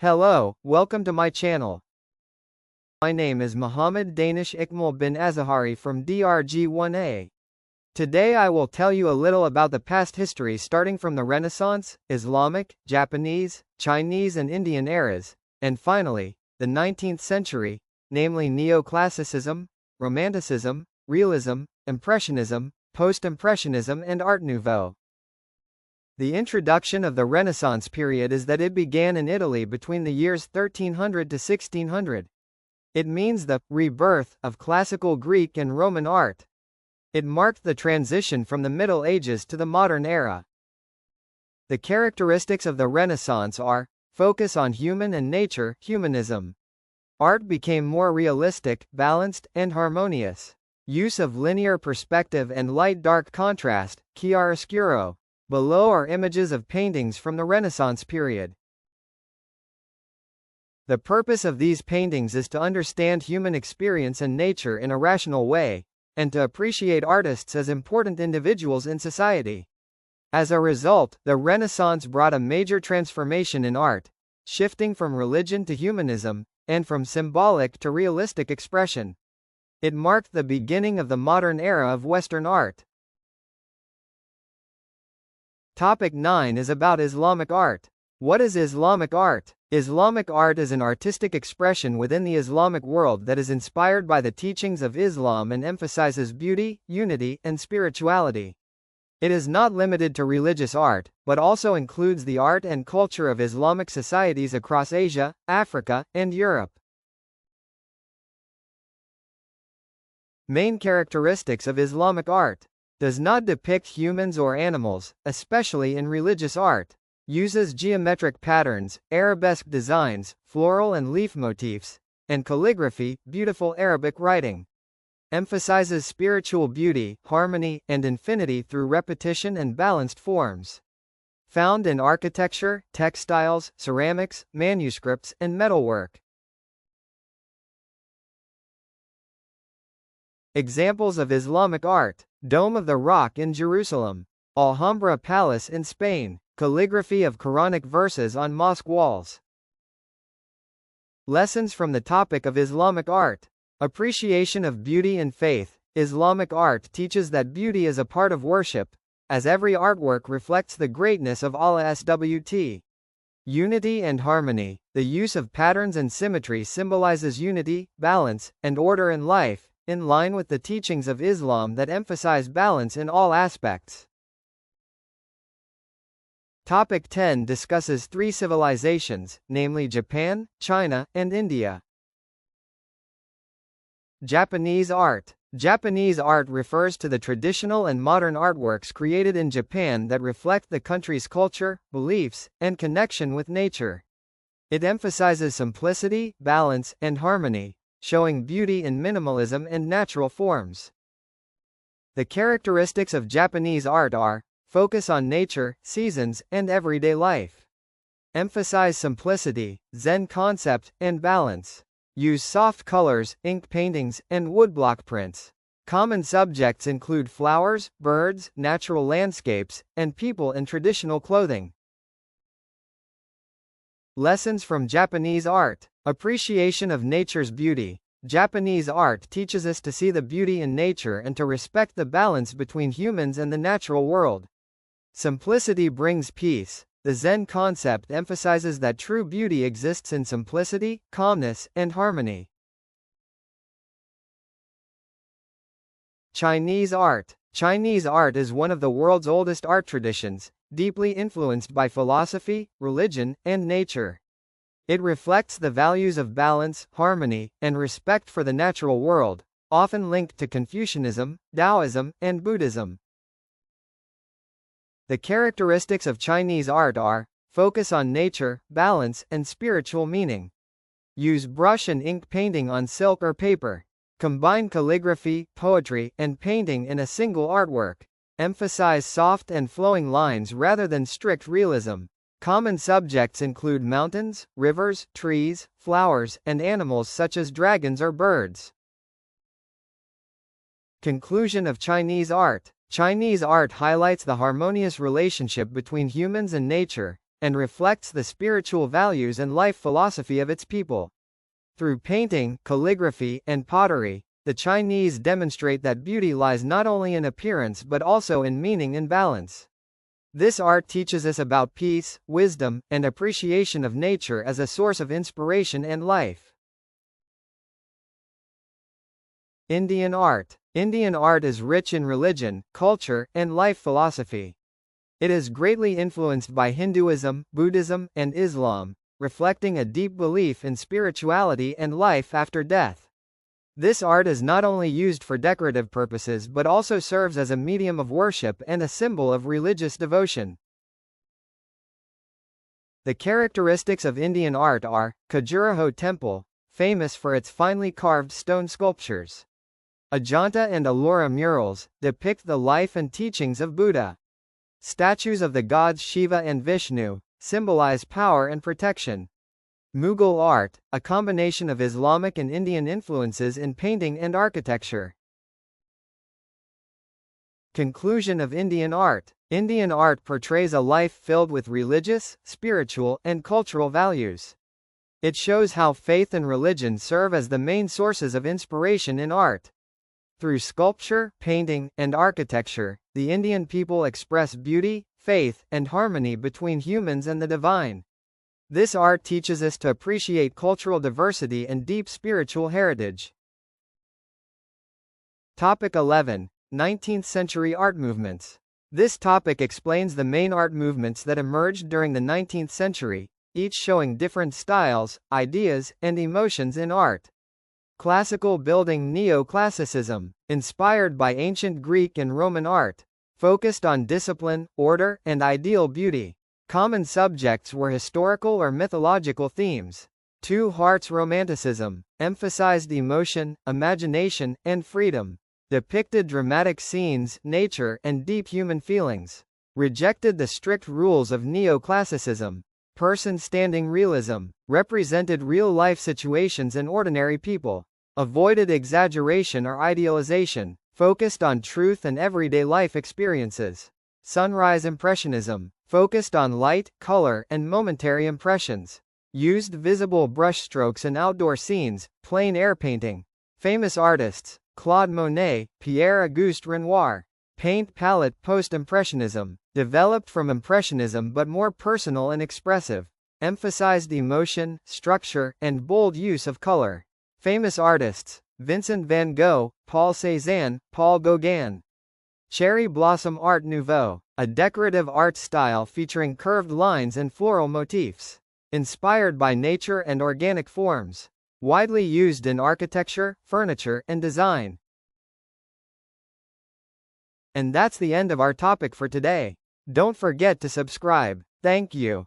Hello, welcome to my channel. My name is Muhammad Danish Ikmal bin Azahari from DRG1A. Today I will tell you a little about the past history starting from the Renaissance, Islamic, Japanese, Chinese and Indian eras, and finally, the 19th century, namely Neoclassicism, Romanticism, Realism, Impressionism, Post-Impressionism and Art Nouveau. The introduction of the Renaissance period is that it began in Italy between the years 1300 to 1600. It means the rebirth of classical Greek and Roman art. It marked the transition from the Middle Ages to the modern era. The characteristics of the Renaissance are focus on human and nature, humanism. Art became more realistic, balanced, and harmonious. Use of linear perspective and light-dark contrast, chiaroscuro. Below are images of paintings from the Renaissance period. The purpose of these paintings is to understand human experience and nature in a rational way, and to appreciate artists as important individuals in society. As a result, the Renaissance brought a major transformation in art, shifting from religion to humanism, and from symbolic to realistic expression. It marked the beginning of the modern era of Western art. Topic 9 is about Islamic art. What is Islamic art? Islamic art is an artistic expression within the Islamic world that is inspired by the teachings of Islam and emphasizes beauty, unity, and spirituality. It is not limited to religious art, but also includes the art and culture of Islamic societies across Asia, Africa, and Europe. Main characteristics of Islamic art. Does not depict humans or animals, especially in religious art. Uses geometric patterns, arabesque designs, floral and leaf motifs, and calligraphy, beautiful Arabic writing. Emphasizes spiritual beauty, harmony, and infinity through repetition and balanced forms. Found in architecture, textiles, ceramics, manuscripts, and metalwork. Examples of Islamic art. Dome of the Rock in Jerusalem. Alhambra Palace in Spain. Calligraphy of Quranic verses on mosque walls. Lessons from the topic of Islamic art. Appreciation of beauty and faith. Islamic art teaches that beauty is a part of worship, as every artwork reflects the greatness of Allah SWT. Unity and harmony. The use of patterns and symmetry symbolizes unity, balance, and order in life, in line with the teachings of Islam that emphasize balance in all aspects. Topic 10 discusses three civilizations, namely Japan, China, and India. Japanese art. Japanese art refers to the traditional and modern artworks created in Japan that reflect the country's culture, beliefs, and connection with nature. It emphasizes simplicity, balance, and harmony, showing beauty in minimalism and natural forms. The characteristics of Japanese art are focus on nature, seasons, and everyday life. Emphasize simplicity, Zen concept, and balance. Use soft colors, ink paintings, and woodblock prints. Common subjects include flowers, birds, natural landscapes, and people in traditional clothing. Lessons from Japanese art. Appreciation of nature's beauty. Japanese art teaches us to see the beauty in nature and to respect the balance between humans and the natural world. Simplicity brings peace. The Zen concept emphasizes that true beauty exists in simplicity, calmness, and harmony. Chinese art. Chinese art is one of the world's oldest art traditions, deeply influenced by philosophy, religion, and nature. It reflects the values of balance, harmony, and respect for the natural world, often linked to Confucianism, Taoism, and Buddhism. The characteristics of Chinese art are focus on nature, balance, and spiritual meaning. Use brush and ink painting on silk or paper. Combine calligraphy, poetry, and painting in a single artwork. Emphasize soft and flowing lines rather than strict realism. Common subjects include mountains, rivers, trees, flowers, and animals such as dragons or birds. Conclusion of Chinese art. Chinese art highlights the harmonious relationship between humans and nature, and reflects the spiritual values and life philosophy of its people. Through painting, calligraphy, and pottery, the Chinese demonstrate that beauty lies not only in appearance but also in meaning and balance. This art teaches us about peace, wisdom, and appreciation of nature as a source of inspiration and life. Indian art. Indian art is rich in religion, culture, and life philosophy. It is greatly influenced by Hinduism, Buddhism, and Islam, reflecting a deep belief in spirituality and life after death. This art is not only used for decorative purposes but also serves as a medium of worship and a symbol of religious devotion. The characteristics of Indian art are: Khajuraho Temple, famous for its finely carved stone sculptures. Ajanta and Ellora murals depict the life and teachings of Buddha. Statues of the gods Shiva and Vishnu symbolize power and protection. Mughal art, a combination of Islamic and Indian influences in painting and architecture. Conclusion of Indian art. Indian art portrays a life filled with religious, spiritual, and cultural values. It shows how faith and religion serve as the main sources of inspiration in art. Through sculpture, painting, and architecture, the Indian people express beauty, faith, and harmony between humans and the divine. This art teaches us to appreciate cultural diversity and deep spiritual heritage. Topic 11. 19th century art movements. This topic explains the main art movements that emerged during the 19th century, each showing different styles, ideas, and emotions in art. Classical building. Neoclassicism, inspired by ancient Greek and Roman art, focused on discipline, order, and ideal beauty. Common subjects were historical or mythological themes. Two Hearts. Romanticism, emphasized emotion, imagination, and freedom. Depicted dramatic scenes, nature, and deep human feelings. Rejected the strict rules of neoclassicism. Person-standing realism, represented real-life situations and ordinary people. Avoided exaggeration or idealization, focused on truth and everyday life experiences. Sunrise Impressionism, focused on light, color, and momentary impressions. Used visible brushstrokes in outdoor scenes, plein air painting. Famous artists: Claude Monet, Pierre-Auguste Renoir. Paint palette. Post-Impressionism, developed from Impressionism but more personal and expressive. Emphasized emotion, structure, and bold use of color. Famous artists: Vincent van Gogh, Paul Cézanne, Paul Gauguin. Cherry Blossom. Art Nouveau, a decorative art style featuring curved lines and floral motifs. Inspired by nature and organic forms. Widely used in architecture, furniture, and design. And that's the end of our topic for today. Don't forget to subscribe. Thank you.